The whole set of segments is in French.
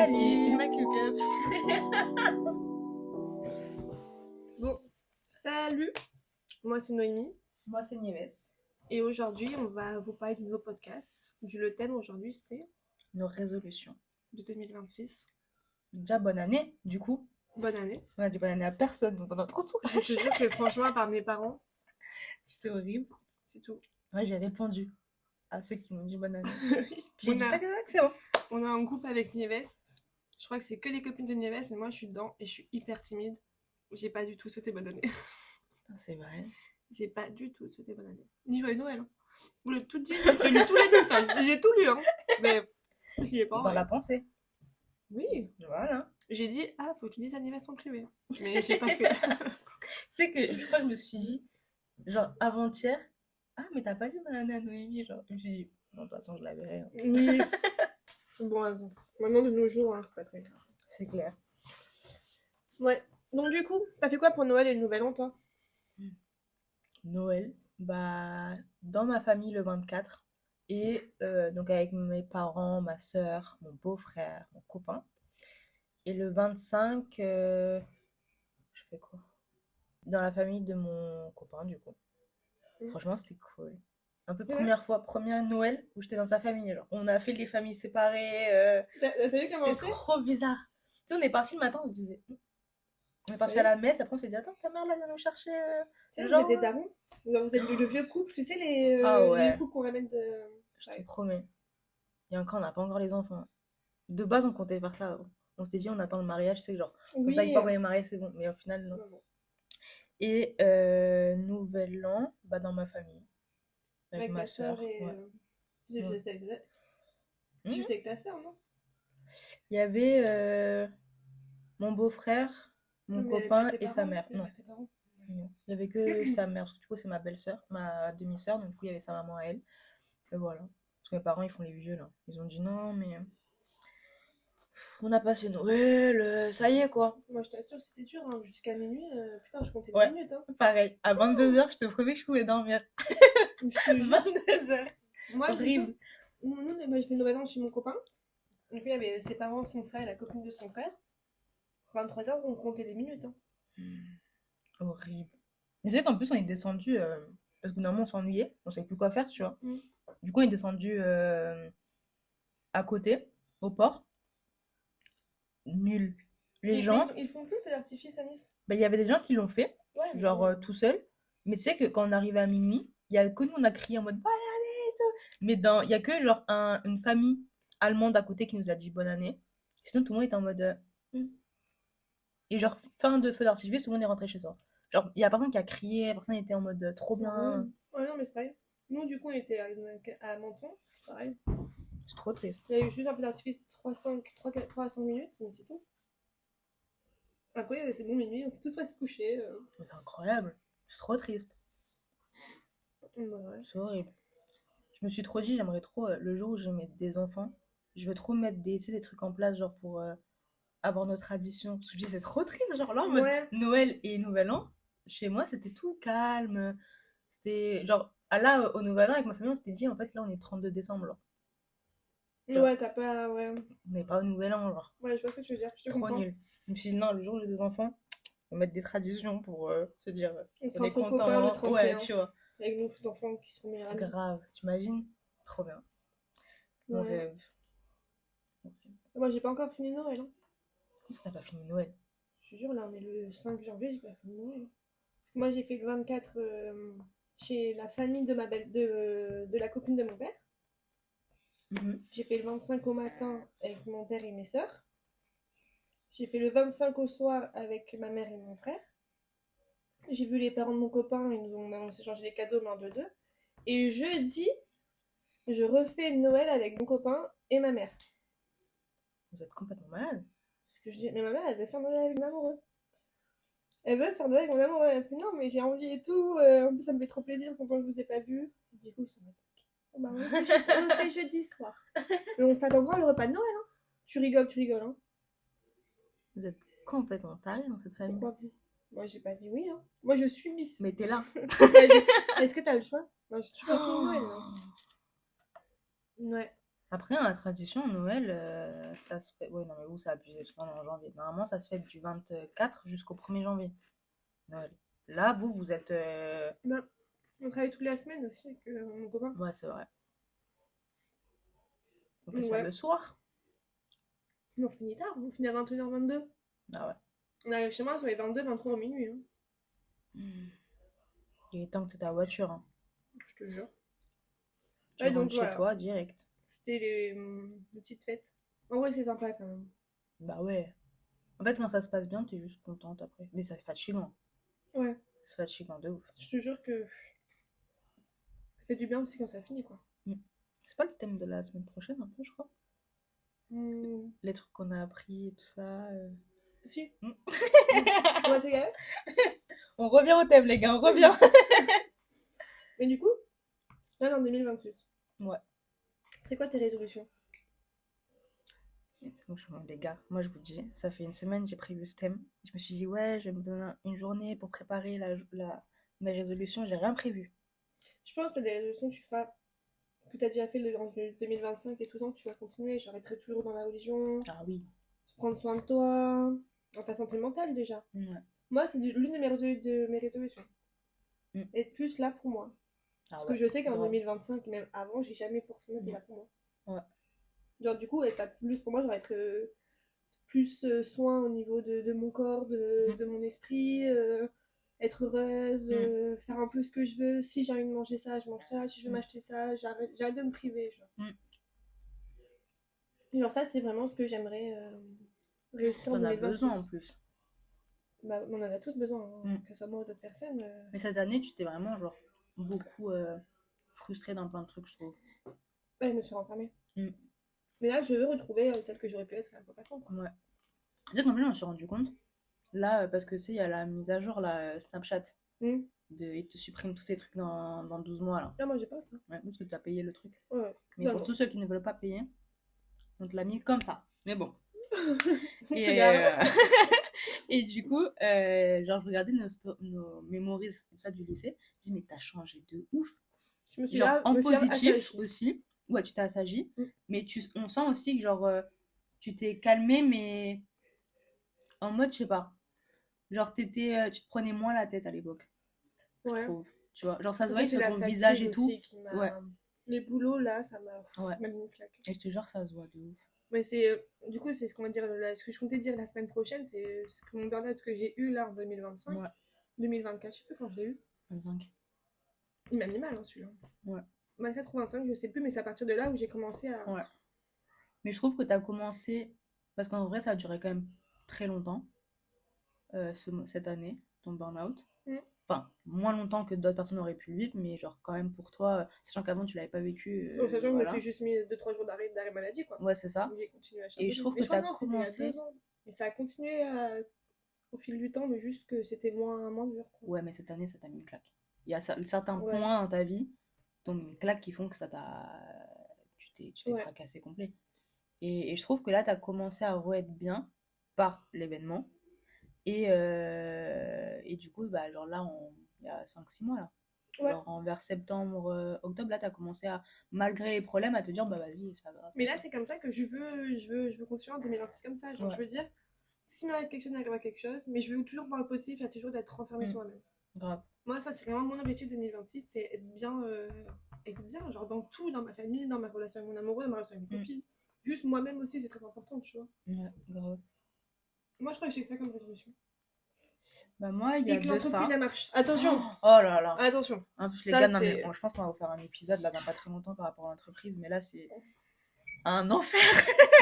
Salut. Ici Makeup. Bon, salut. Moi c'est Noémie. Moi, c'est Nieves. Et aujourd'hui, on va vous parler du nouveau podcast. Le thème aujourd'hui, c'est Nos résolutions. de 2026. Déjà, bonne année, du coup. Bonne année. On a dit bonne année à personne, donc on a trop tout. Je te jure que franchement, à part mes parents, C'est horrible. c'est tout. Moi, j'ai répondu à ceux qui m'ont dit bonne année. Puis j'ai On dit a- tac, tac, tac, c'est bon. On a un groupe avec Nieves. Je crois que c'est que les copines de Nieves et moi je suis dedans et je suis hyper timide. J'ai pas du tout souhaité bonne année. Putain, c'est vrai. J'ai pas du tout souhaité bonne année. Ni joyeux Noël. Hein. Vous l'avez tout dit. J'ai lu tous les messages. J'ai tout lu. Hein. Mais j'y ai pas Dans envoyé. la pensée. Oui. Voilà. J'ai dit, ah, faut que tu dises à Nieves en privé. Mais j'ai pas fait. C'est que je crois que je me suis dit, genre avant-hier, ah, mais t'as pas dit bonne année à Noémie, genre. Je me suis dit, non, de toute façon, je la verrai. Hein. Oui. Bon, maintenant de nos jours, hein, c'est pas très grave. C'est clair. Ouais. Donc du coup, t'as fait quoi pour Noël et le Nouvel An, toi? Noël, bah, dans ma famille le 24. Et donc avec mes parents, ma soeur, mon beau-frère, mon copain. Et le 25, je fais quoi? Dans la famille de mon copain, du coup. Franchement, c'était cool. Un peu première Noël où j'étais dans sa famille. Genre. On a fait les familles séparées. T'as vu comment C'était c'est? trop bizarre. Tu sais, on est parti le matin, on se disait. On est parti Ça y à est. la messe, après on s'est dit, attends, ta mère là vient nous chercher. Tu sais, vous Genre, êtes des darons. Vous êtes le vieux couple, tu sais, les Ah ouais. vieux couples qu'on ramène de... Je te promets. Et encore, on n'a pas encore les enfants. De base, on comptait faire ça. On s'était dit, on attend le mariage, c'est genre. Comme ça, une fois qu'on est marié, c'est bon. Mais au final, non. Non. Et Nouvel An, bah, dans ma famille. Avec ma ta soeur. sœur et... Ouais. Juste avec ta sœur, non? Il y avait mon beau-frère, mon Mais copain tes et sa parents, mère. mais Non. pas tes parents. Non. Il n'y avait que sa mère, parce que du coup, c'est ma belle-sœur, ma demi-sœur, donc du coup, il y avait sa maman à elle. Et voilà. Parce que mes parents, ils font les vieux, là. Ils ont dit non, mais on a passé Noël, ça y est, quoi. Moi, je t'assure, c'était dur, hein. Jusqu'à minuit. Putain, je comptais Ouais. des minutes, hein. Pareil, à 22h, je te promets que je pouvais dormir. Je te jure. 22h. Moi, Horrible. moi, j'ai fait le Nouvel An chez mon copain. Donc, il y avait ses parents, son frère et la copine de son frère. 23h, on comptait des minutes, hein. Horrible. Mais c'est qu'en plus, on est descendu, parce que normalement, on s'ennuyait, on savait plus quoi faire, tu vois. Du coup, on est descendu à côté, au port. Nul. Les gens, Ils font plus le feu d'artifice à Nice. bah, il y avait des gens qui l'ont fait, Ouais, mais genre bon. tout seul. Mais tu sais que quand on arrivait à minuit, il y a que nous, on a crié en mode bonne année et tout. Mais il y a que genre une famille allemande à côté qui nous a dit bonne année. Sinon, tout le monde était en mode. Et genre, fin de feu d'artifice, tout le monde est rentré chez soi. Genre, il y a personne qui a crié, personne était en mode trop bien. Ouais, non, mais c'est pareil. Nous, du coup, on était à Menton, pareil. C'est trop triste. Il y a eu juste un feu d'artifice 3 à 5 minutes, mais c'est tout. Après, c'est bon, minuit, on s'est tous pas se coucher. C'est incroyable. C'est trop triste. Ouais, ouais. C'est horrible. Je me suis trop dit, j'aimerais trop, le jour où j'ai des enfants, je veux trop mettre tu sais, des trucs en place, genre pour avoir nos traditions. Parce que je dis, c'est trop triste, genre là, en mode Ouais. Noël et Nouvel An, chez moi, c'était tout calme. C'était genre, là, au Nouvel An, avec ma famille, on s'était dit, en fait, là, on est 32 décembre, genre. Ouais, t'as pas. Ouais. On n'est pas au Nouvel An, genre. Ouais, je vois ce que tu veux dire. Je te Trop comprends. nul. Je me suis dit, non, le jour où j'ai des enfants, on va mettre des traditions pour se dire, On sera on est entre copains le content. 31. Ouais, tu vois. Avec nos enfants qui seront meilleurs amis. Grave, t'imagines? Trop bien. Mon Ouais. rêve. Moi, j'ai pas encore fini Noël. Hein. Comment ça, t'as pas fini Noël? Je te jure, là, on est le 5 janvier, j'ai pas fini Noël. Moi, j'ai fait le 24 chez la famille de la copine de mon père. J'ai fait le 25 au matin avec mon père et mes sœurs. J'ai fait le 25 au soir avec ma mère et mon frère. J'ai vu les parents de mon copain, on s'est changé les cadeaux l'un de deux. Et jeudi, je refais Noël avec mon copain et ma mère. Vous êtes complètement malade. C'est ce que je dis. Mais ma mère, elle veut faire Noël avec mon amoureux. Elle veut faire Noël avec mon amoureux. Elle fait non, mais j'ai envie et tout. En plus, ça me fait trop plaisir quand je vous ai pas vu. Du coup, ça m'a dit. Bah, on le fait jeudi soir. Mais on s'attendra le repas de Noël. Hein. Tu rigoles. Hein. Vous êtes complètement tarés dans cette famille. Pourquoi vous? Moi, j'ai pas dit oui. Hein. Moi, je subis. Mais t'es là. Est-ce que t'as le choix? Non, j'ai toujours pas fini Noël. Là. Ouais. Après, dans la tradition, Noël, ça se fait. Ouais, non, mais vous, ça a abusé tout le temps en janvier. Normalement, ça se fait du 24 jusqu'au 1er janvier. Noël. Là, vous êtes. Ben, on travaille toute la semaine aussi avec mon copain. Ouais, c'est vrai. On fait Donc, ça ouais. le soir. Mais on finit tard, on finit à 21h, 22. Ah ouais. On arrive chez moi sur les 22, 23 minuit. Hein. Il est temps que tu aies ta voiture. Hein. Je te jure. Tu Ouais, rentres donc chez voilà. toi direct. C'était les petites fêtes. En vrai, c'est sympa quand même. Bah ouais. En fait, quand ça se passe bien, t'es juste contente après. Mais c'est fatigant. Ouais. C'est fatigant de ouf. Je te jure que ça fait du bien aussi quand ça finit, quoi. C'est pas le thème de la semaine prochaine, un peu, je crois. Les trucs qu'on a appris et tout ça. Si. On va s'égarer. On revient au thème, les gars, on revient. Et du coup, là, en 2026. Ouais. C'est quoi tes résolutions? C'est donc, les gars, moi je vous dis, ça fait une semaine j'ai prévu ce thème. Je me suis dit, ouais, je vais me donner une journée pour préparer mes résolutions. J'ai rien prévu. Je pense que des résolutions que tu feras, que tu as déjà fait en 2025 et tout ça, tu vas continuer. J'arrêterai toujours dans la religion. Ah oui. Prendre soin de toi. Dans ta santé mentale déjà. Ouais. Moi, c'est l'une de mes résolutions. Être plus là pour moi. Parce que je sais qu'en 2025, même avant, j'ai jamais forcément été là pour moi. Ouais. Genre, du coup, être là plus pour moi, genre être plus soin au niveau de mon corps, de mon esprit, être heureuse, faire un peu ce que je veux. Si j'ai envie de manger ça, je mange ça. Si je veux m'acheter ça, j'arrête de me priver. Genre. Genre, ça, c'est vraiment ce que j'aimerais réussir en 2026. On a besoin en plus. Bah, on en a tous besoin, hein, que ce soit moi ou d'autres personnes. Mais cette année, tu t'es vraiment genre beaucoup frustrée dans plein de trucs, je trouve. Ouais, je me suis renfermée. Mais là, je veux retrouver celle que j'aurais pu être à l'époque. Ouais. Tu sais qu'en plus, je me suis rendu compte, là, parce que tu sais, il y a la mise à jour, là, Snapchat. Il te supprime tous tes trucs dans 12 mois, là. Ah, moi, j'ai pas ça. Ouais, parce que tu as payé le truc. Ouais. Mais pour tous ceux qui ne veulent pas payer, on te l'a mis comme ça. Mais bon. Et du coup, genre, je regardais nos memories comme ça du lycée. Je me dis, mais t'as changé de ouf. Je me suis genre, en positif assagi. aussi. Ouais, tu t'es assagi. Mais on sent aussi que, genre, tu t'es calmé, mais en mode, je sais pas. Genre, tu te prenais moins la tête à l'époque. Je trouve. Tu vois, genre, ça se voit sur ton visage et tout. Ouais. Les boulots, là, ça m'a mis une claque. Et je te jure, ça se voit de ouf. Mais c'est du coup c'est ce qu'on va dire ce que je comptais dire la semaine prochaine, c'est ce que mon burn-out que j'ai eu là en 2025. 2024, je sais plus quand je l'ai eu. 25. Il m'a mis mal, hein, celui-là. Ouais. 24 ou 25, je sais plus, mais c'est à partir de là où j'ai commencé à. Ouais. Mais je trouve que tu as commencé, parce qu'en vrai ça a duré quand même très longtemps cette année, ton burn-out. Enfin, moins longtemps que d'autres personnes auraient pu le vivre, mais genre quand même pour toi, sachant qu'avant tu l'avais pas vécu. Sachant que je me suis juste mis 2-3 jours d'arrêt maladie, quoi. Ouais, c'est ça. Et je trouve que tu as commencé. Et ça a continué au fil du temps, mais juste que c'était moins dur. Quoi. Ouais, mais cette année ça t'a mis une claque. Il y a certains points dans ta vie qui t'ont mis une claque qui font que ça t'a. Tu t'es fracassé complet. Et je trouve que là, tu as commencé à re-être bien par l'événement. Et du coup, bah, genre là, il y a 5-6 mois, là. Ouais. Genre vers septembre, octobre, là, tu as commencé à, malgré les problèmes, à te dire, bah vas-y, c'est pas grave. Mais là, c'est comme ça que je veux continuer en 2026 comme ça. Genre, je veux dire, s'il m'arrive quelque chose, il m'arrivera quelque chose, mais je veux toujours voir le positif, il y a toujours d'être renfermé sur moi-même. Grave. Moi, ça, c'est vraiment mon objectif 2026, c'est être bien, genre dans tout, dans ma famille, dans ma relation avec mon amoureux, dans ma relation avec mes copines. Juste moi-même aussi, c'est très important, tu vois. Ouais, grave. Moi, je crois que j'ai que ça comme résolution. Bah moi, il y a de ça. Et que l'entreprise, elle marche. Attention. Oh là là. Attention. En plus, les gars, non, mais je pense qu'on va vous faire un épisode là dans pas très longtemps par rapport à l'entreprise, mais là, c'est un enfer.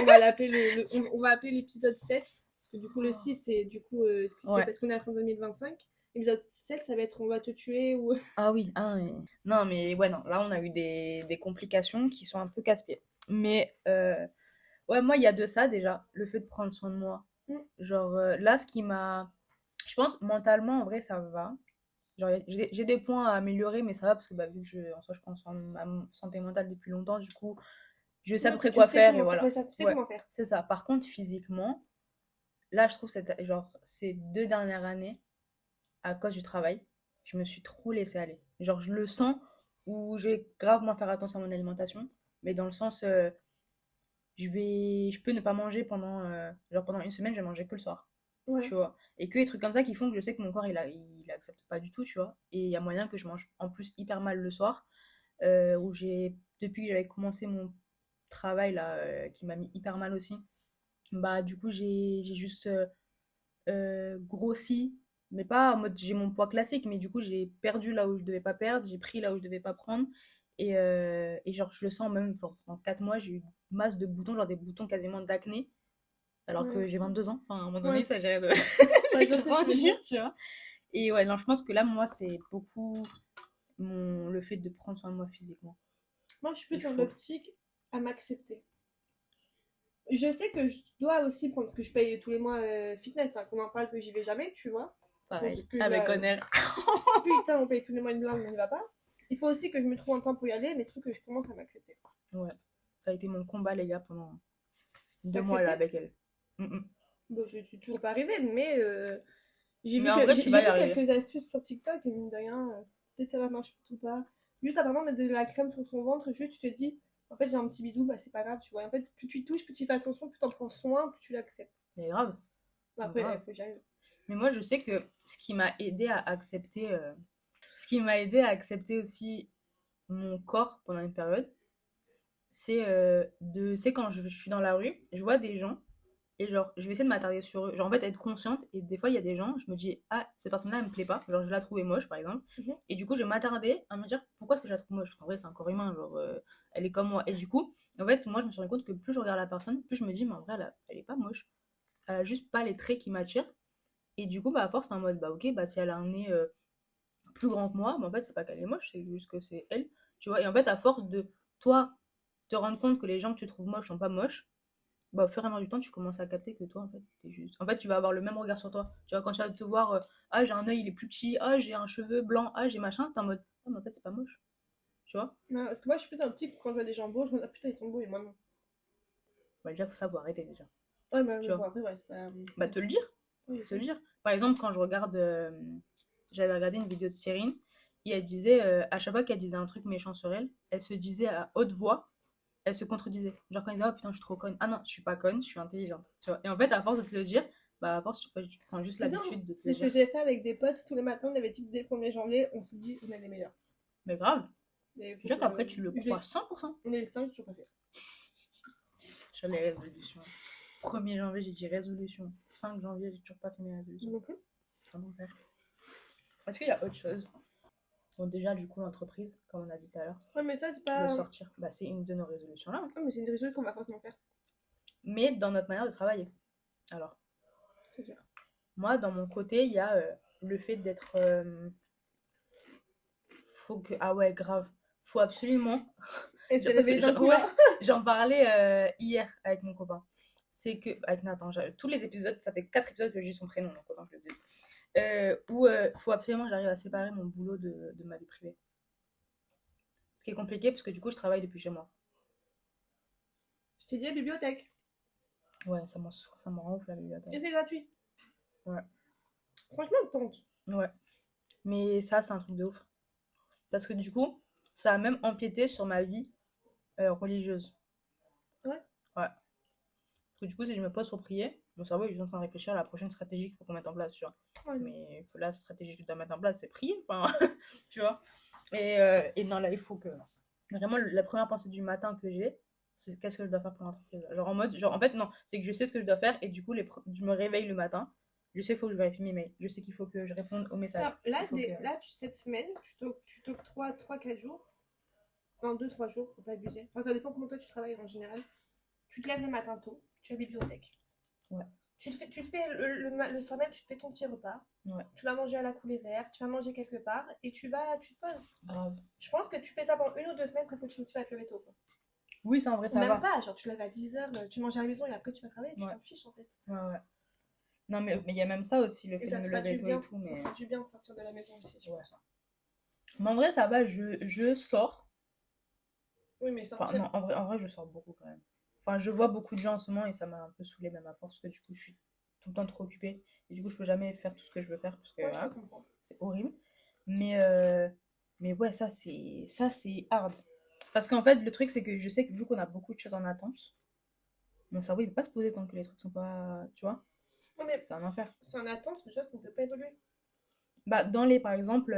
On va l'appeler on va appeler l'épisode 7. Parce que du coup, le 6, c'est du coup ce qui s'est passé qu'on est en 2025. L'épisode 7, ça va être on va te tuer ou. Ah oui, mais... Non, mais ouais, non. Là, on a eu des complications qui sont un peu casse-pieds. Mais ouais, moi, il y a de ça déjà. Le fait de prendre soin de moi. Genre, là, ce qui m'a. Je pense, mentalement, en vrai, ça va. Genre, j'ai des points à améliorer, mais ça va parce que bah, vu que en soi, je prends soin de ma santé mentale depuis longtemps, du coup, je sais à peu près quoi faire et voilà. Tu sais comment faire. C'est ça. Par contre, physiquement, là, je trouve genre, ces 2 dernières années, à cause du travail, je me suis trop laissée aller. Genre, je le sens où je vais gravement faire attention à mon alimentation, mais dans le sens, je peux ne pas manger pendant une semaine, je vais manger que le soir. Ouais. Tu vois. Et que des trucs comme ça qui font que je sais que mon corps, il accepte pas du tout, tu vois. Et il y a moyen que je mange en plus hyper mal le soir, depuis que j'avais commencé mon travail là, qui m'a mis hyper mal aussi, bah du coup j'ai juste grossi, mais pas en mode j'ai mon poids classique, mais du coup j'ai perdu là où je devais pas perdre, j'ai pris là où je devais pas prendre. Et genre, je le sens même, enfin, pendant 4 mois, j'ai eu masse de boutons, genre des boutons quasiment d'acné, alors Ouais. que j'ai 22 ans. Enfin, à un moment donné, Ouais. il s'agirait de, Ouais, je de vois ce que tu veux dire. grandir, tu vois. Et ouais, non, je pense que là, moi, c'est beaucoup le fait de prendre soin de moi physiquement. Moi, je suis plus Il dans faut. l'optique à m'accepter. Je sais que je dois aussi prendre ce que je paye tous les mois fitness, hein, qu'on en parle que j'y vais jamais, tu vois. Pour ce Pareil, que avec honneur. putain, on paye tous les mois une blinde, mais on n'y va pas. Il faut aussi que je me trouve un temps pour y aller, mais surtout que je commence à m'accepter. Ouais, ça a été mon combat, les gars, pendant 2 mois là T'accepter? avec elle. Mm, mm. Bon, je suis toujours pas arrivée, mais Mais en vrai, tu j'ai vas y vu arriver. quelques astuces sur TikTok et mine de rien, peut-être ça va marcher ou pas. Juste apparemment mettre de la crème sur son ventre, juste tu te dis, en fait j'ai un petit bidou, bah c'est pas grave, tu vois. En fait, plus tu touches, plus tu fais attention, plus t'en prends soin, plus tu l'acceptes. Mais grave, Après, il grave. faut que j'y arrive. Mais moi, je sais que ce qui m'a aidé à accepter, ce qui m'a aidé à accepter aussi mon corps pendant une période, c'est quand je suis dans la rue, je vois des gens et genre je vais essayer de m'attarder sur eux, genre en fait être consciente. Et des fois il y a des gens, je me dis ah cette personne là elle me plaît pas, genre je la trouvais moche par exemple, Mhm. et du coup je vais m'attarder à me dire pourquoi est-ce que je la trouve moche. En vrai c'est un corps humain, genre elle est comme moi. Et du coup en fait moi je me suis rendu compte que plus je regarde la personne, plus je me dis mais en vrai elle est pas moche, elle a juste pas les traits qui m'attirent. Et du coup bah à force t'es en mode bah ok, bah si elle a un nez plus grand que moi, mais en fait c'est pas qu'elle est moche, c'est juste que c'est elle, tu vois. Et en fait à force de toi te rendre compte que les gens que tu trouves moches sont pas moches, bah, au fur et à mesure du temps, tu commences à capter que toi, en fait, t'es juste. En fait, tu vas avoir le même regard sur toi. Tu vois, quand tu vas te voir, ah, j'ai un œil, il est plus petit, ah, j'ai un cheveu blanc, ah, j'ai machin, t'es en mode, ah, mais en fait, c'est pas moche. Tu vois. Non, parce que moi je suis plus dans le type, quand je vois des gens beaux, je me dis ah putain ils sont beaux et moi non. Bah, déjà, faut savoir arrêter, déjà. Ouais, bah, Tu mais bon vois. après, ouais, c'est pas. Bah, te le dire. Oui, je Te le sais. dire. Par exemple, quand je regarde. J'avais regardé une vidéo de Cyrine, et elle disait, à chaque fois qu'elle disait un truc méchant sur elle, elle se disait à haute voix, elle se contredisait. Genre quand elle disait, oh putain, je suis trop conne. Ah non, je suis pas conne, je suis intelligente. Tu vois. Et en fait, à force de te le dire, bah, à force, tu prends juste Mais non, l'habitude de te le c'est ce que dire. j'ai fait avec des potes tous les matins, on avait dit dès le 1er janvier, on se dit on est les meilleurs. Mais grave. Mais Je faut sais que. qu'après, tu le crois 100%. On est les 5, j'ai toujours pas fait. Sur les résolutions. 1er janvier, j'ai dit résolution. 5 janvier, j'ai toujours pas fait mes résolutions. Non plus. C'est un enfer. Est-ce qu'il y a autre chose? Bon, déjà, du coup, l'entreprise, comme on a dit tout à l'heure, Ouais, mais ça, c'est le pas. sortir, bah, c'est une de nos résolutions là. Ouais, mais c'est une résolution qu'on va forcément faire. Mais dans notre manière de travailler. Alors, C'est sûr. moi, dans mon côté, il y a le fait d'être. Faut que. Ah ouais, grave. Faut absolument. Et c'est Parce réveillé que, d'un coup ouais, là. j'en parlais hier avec mon copain. C'est que. Avec Nathan, tous les épisodes, ça fait 4 épisodes que je dis son prénom, donc autant que je le dise. Où faut absolument que j'arrive à séparer mon boulot de ma vie privée. Ce qui est compliqué parce que du coup, je travaille depuis chez moi. Je t'ai dit la bibliothèque. Ouais, ça m'en rend ouf la bibliothèque. Et c'est gratuit. Ouais. Franchement, tente. Ouais. Mais ça, c'est un truc de ouf. Parce que du coup, ça a même empiété sur ma vie religieuse. Ouais. Ouais. Parce que du coup, si je me pose pour prier, mon cerveau est juste en train de réfléchir à la prochaine stratégie qu'il faut qu'on mette en place, tu vois. Ouais. Mais la stratégie que je dois mettre en place, c'est prier, enfin, tu vois. Et non, là, il faut que. Vraiment, la première pensée du matin que j'ai, c'est qu'est-ce que je dois faire pour l'entreprise. Genre en mode, genre en fait, non, c'est que je sais ce que je dois faire et du coup, je me réveille le matin. Je sais qu'il faut que je vérifie mes mails. Je sais qu'il faut que je réponde aux messages. Alors, là, Il faut que... cette semaine, tu t'octroies 3-4 jours. Non, 2-3 jours, faut pas abuser. Enfin, ça dépend comment toi tu travailles en général. Tu te lèves le matin tôt, tu es à la bibliothèque. Ouais. Tu te fais le soir même, tu te fais ton petit repas. Ouais. Tu vas manger à la coulée verte, tu vas manger quelque part et tu te poses. Grave. Je pense que tu fais ça pendant 1 ou 2 semaines, après faut que tu motives à te lever tôt. Quoi. Oui, ça en vrai, Ou ça même va. pas, genre tu te lèves à 10h, tu manges à la maison et après tu vas travailler, tu Ouais. t'en fiches en fait. Ouais, ouais. Non, mais il y a même ça aussi, le Et fait ça de te me fera lever du tôt bien, et tout. Mais... ça te fera du bien de sortir de la maison aussi, je ouais. pense. Mais en vrai, ça va, je sors. Oui, mais Enfin, sortir. non, en vrai, je sors beaucoup quand même. Enfin, je vois beaucoup de gens en ce moment et ça m'a un peu saoulé même à force que du coup, je suis tout le temps trop occupée. Et du coup, je peux jamais faire tout ce que je veux faire parce que Moi, je te voilà, comprends. c'est horrible. Mais, mais ouais, ça, c'est hard. Parce qu'en fait, le truc, c'est que je sais que vu qu'on a beaucoup de choses en attente, Mon cerveau, il peut pas se poser tant que les trucs sont pas. Tu vois? Non, mais C'est un enfer. c'est en attente, c'est des choses qu'on peut pas évoluer. Bah, par exemple,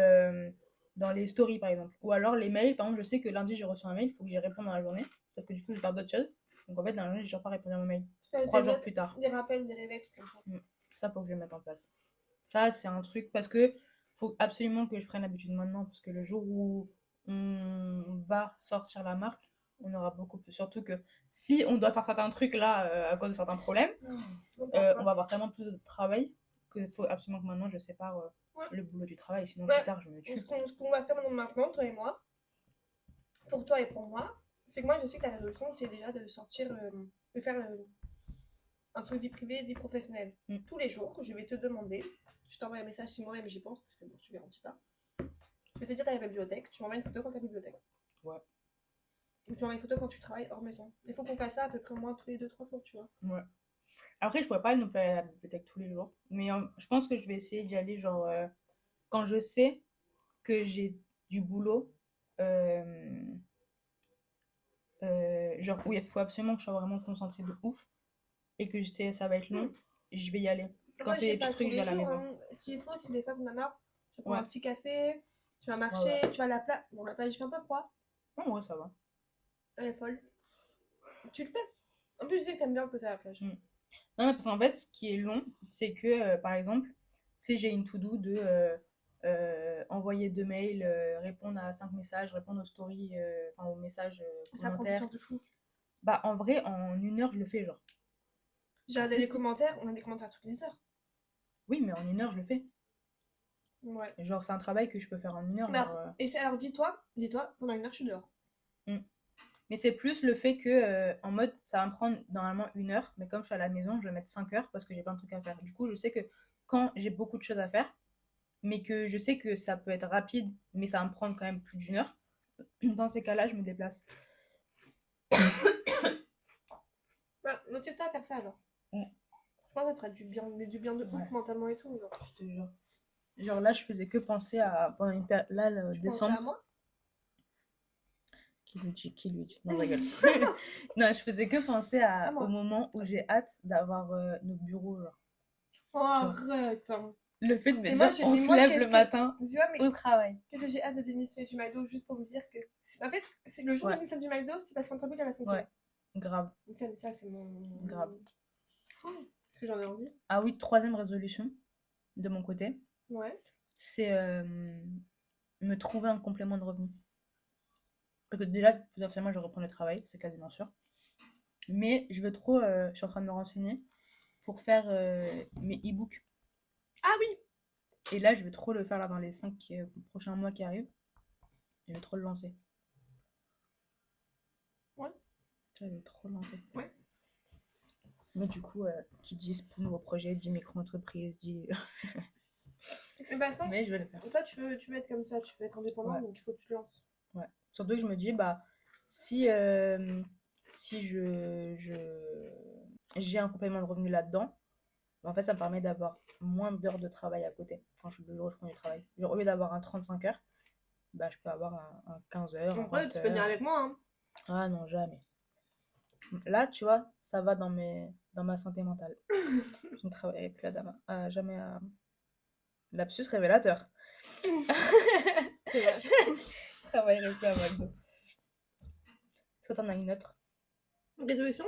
dans les stories, par exemple. Ou alors les mails, par exemple, je sais que lundi, j'ai reçu un mail, il faut que j'y réponde dans la journée. Sauf que du coup, je vais faire d'autres choses. Donc en fait, dans la journée, j'ai toujours pas répondu à mon mail. Tu fais des 3 jours notes, plus tard. des rappels, des réveils, tout comme ça. Mm. Ça, faut que je le mette en place. Ça, c'est un truc parce que faut absolument que je prenne l'habitude maintenant. Parce que le jour où on va sortir la marque, on aura beaucoup plus. Surtout que si on doit faire certains trucs là à cause de certains problèmes, on va avoir tellement plus de travail qu'il faut absolument que maintenant je sépare Ouais. le boulot du travail. Sinon, Ouais. plus tard, je me tue. Ce qu'on va faire maintenant, toi et moi, pour toi et pour moi, c'est que moi, je sais que la résolution, c'est déjà de sortir, de faire un truc vie privée, vie professionnelle. Tous les jours, je vais te demander, je t'envoie un message si moi-même j'y pense, parce que bon, je te garantis pas. Je vais te dire, t'as la bibliothèque, tu m'envoies une photo quand t'as la bibliothèque. Ouais. Tu m'envoies une photo quand tu travailles hors maison. Il faut qu'on fasse ça à peu près au moins tous les 2-3 jours, tu vois. Ouais. Après, je pourrais pas non plus aller à la bibliothèque tous les jours. Mais je pense que je vais essayer d'y aller, genre, quand je sais que j'ai du boulot, genre, où il faut absolument que je sois vraiment concentrée de ouf, et que je sais ça va être long, je vais y aller. Quand Moi, c'est je sais des petits pas, tous trucs, je vais les à la jours, maison. hein. S'il faut, si des fois t'en as marre, tu prends Ouais. un petit café, tu vas marcher, Ouais, ouais. tu vas à la plage. Bon, la plage, il fait un peu froid. Non, ouais, ça va. Elle est folle. Tu le fais. En plus, je sais que t'aimes bien poser à la plage. Non, mais parce qu'en fait, ce qui est long, c'est que, par exemple, si j'ai une to-do de envoyer 2 mails, répondre à 5 messages, répondre aux stories, enfin aux messages, Ça prend du commentaires, temps de fou. bah en vrai, en 1 heure, je le fais, genre. J'ai regardé les commentaires, on a des commentaires toutes les heures. Oui, mais en 1 heure, je le fais. Ouais. Genre, c'est un travail que je peux faire en 1 heure. Alors dis-toi, pendant 1 heure, je suis dehors. Mais c'est plus le fait que, en mode, ça va me prendre normalement 1 heure, mais comme je suis à la maison, je vais mettre 5 heures parce que j'ai plein de trucs à faire. Du coup, je sais que quand j'ai beaucoup de choses à faire, mais que je sais que ça peut être rapide, mais ça va me prendre quand même plus d'1 heure, dans ces cas-là, je me déplace. Bah, motive-toi à faire ça alors. Ouais. Je pense que ça te fera du bien de ouf mentalement et tout. Genre. Je te jure. Genre là, je faisais que penser à. Pendant une période. Là, le décembre. À moi Qui lui dit Non, je rigole. Non, je faisais que penser au moment où j'ai hâte d'avoir notre bureau. Genre. Oh, arrête. Le fait de me dire, on se lève le matin au travail. Qu'est-ce que j'ai hâte de démissionner du McDo juste pour me dire que. En fait, c'est le jour où je démissionne du McDo, c'est parce qu'entreprise elle a fonctionné. Ouais, grave. Ça c'est mon. Grave. Parce que j'en ai envie. Ah oui, 3e résolution de mon côté. Ouais. C'est me trouver un complément de revenu. Parce que déjà, potentiellement, je reprends le travail, c'est quasiment sûr. Mais je veux trop, je suis en train de me renseigner pour faire mes e-books. Ah oui. Et là, je vais trop le faire là dans les 5 prochains mois qui arrivent. Je vais trop le lancer. Ouais. Je vais trop le lancer. Ouais. Mais du coup, qui dit nouveau projet, dit micro-entreprise, dit. Mais je vais le faire. Toi, tu veux être comme ça, tu veux être indépendant, donc il faut que tu te lances. Ouais. Surtout que je me dis, bah, si j'ai un complément de revenu là-dedans, bah, en fait, ça me permet d'avoir moins d'heures de travail à côté quand je reprends du travail. Genre, au lieu d'avoir un 35 heures, bah, je peux avoir un 15 heures. En vrai, tu peux venir avec moi. Hein. Ah non, jamais. Là, tu vois, ça va dans ma santé mentale. Je ne travaillerai plus jamais à. Lapsus révélateur. Je travaillerai plus à McDo. Est-ce que t'en as une autre résolution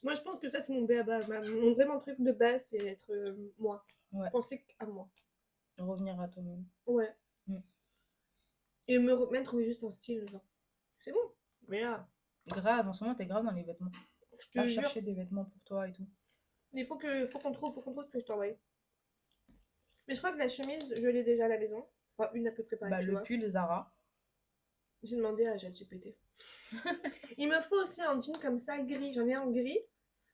Moi, je pense que ça, c'est mon béaba. Mon vraiment truc de base, c'est être moi. Ouais. Penser à moi. Revenir à toi-même. Ouais. Et me remettre juste un style, genre. C'est bon. Mais là. Grave, en ce moment, t'es grave dans les vêtements. Je te jure. Chercher des vêtements pour toi et tout. Il faut qu'on trouve ce que je t'envoie. Mais je crois que la chemise, je l'ai déjà à la maison. Enfin, une à peu près pareille. Bah, le pull Zara. J'ai demandé à ChatGPT. Il me faut aussi un jean comme ça, gris. J'en ai un gris.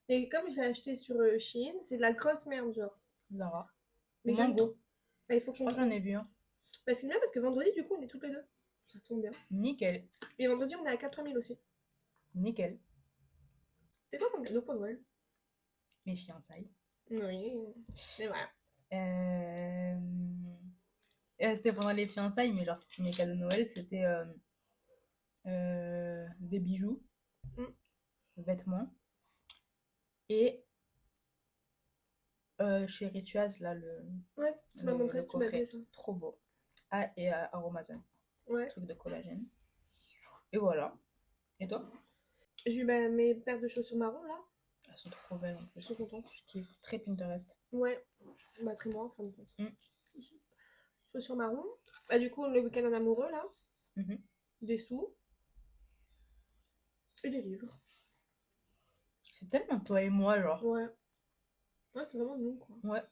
Et comme j'ai acheté sur Shein, c'est de la grosse merde, genre. Zara. Mais Mango. Bah, il faut je crois que j'en ai vu un. Bah, c'est bien parce que vendredi, du coup, on est toutes les deux. Ça tombe bien. Nickel. Et vendredi, on est à 4000 aussi. Nickel. C'est quoi comme cadeau pour Noël? Mes fiançailles. Oui, c'est vrai. C'était pendant les fiançailles, mais genre, mes cadeaux de Noël, c'était des bijoux, vêtements, Et chez Rituaz, là, Ouais, tu m'as montré le ce que tu m'as coffret. dit, ça. Trop beau. Ah, et Aromazone. Ouais. Truc de collagène. Et voilà. Et toi? J'ai eu mes paires de chaussures marron, là. Elles sont trop belles en Je plus. suis contente. Je kiffe. Très Pinterest. Ouais. Très moi, en fin de compte. Mm. Chaussures marron. Du coup, le week-end en amoureux, là. Mhm. Des sous. Et des livres. C'est tellement toi et moi, genre. Ouais. Ouais, c'est vraiment nous, quoi. Ouais.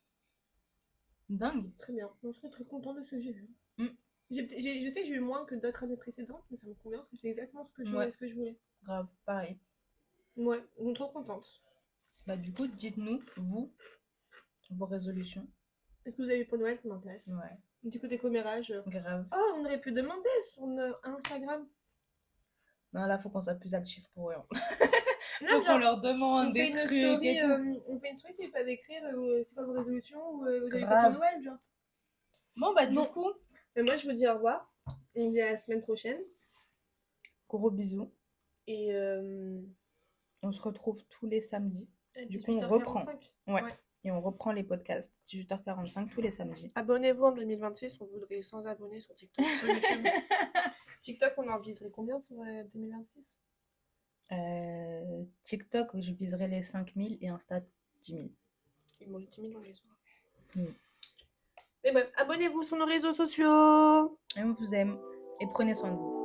Dingue. Très bien. Moi, je serais très contente de ce que j'ai vu. Mm. Je sais que j'ai eu moins que d'autres années précédentes, mais ça me convient parce que c'est exactement ce que Ouais. ce que je voulais. Grave, pareil. Ouais, donc trop contente. Bah du coup, dites-nous, vous, vos résolutions. Est-ce que vous avez eu pour Noël? Ça m'intéresse. Ouais. Du coup, des commérages. Grave. Oh, on aurait pu demander sur Instagram. Non, là, faut qu'on soit plus actifs pour eux. Non, Faut qu'on genre, leur demande on fait des une trucs story, et tout. on fait une story, ils peuvent écrire c'est quoi vos résolutions ou vous avez quoi pour Grave. Noël, genre. Bon, bah du Bon. coup, Mais moi, je vous dis au revoir. On se dit à la semaine prochaine. gros bisous. Et On se retrouve tous les samedis. Du coup, on 18h45. reprend. Ouais. Ouais. Et on reprend les podcasts. 18h45 tous les samedis. Abonnez-vous en 2026, on voudrait 100 abonnés sur TikTok, sur YouTube. TikTok, on en viserait combien sur 2026? TikTok, je viserai les 5000 et Insta 10 000. Ils m'ont dit 10 000, on les aura. Mm. Mais bref, abonnez-vous sur nos réseaux sociaux. Et on vous aime. Et prenez soin de vous.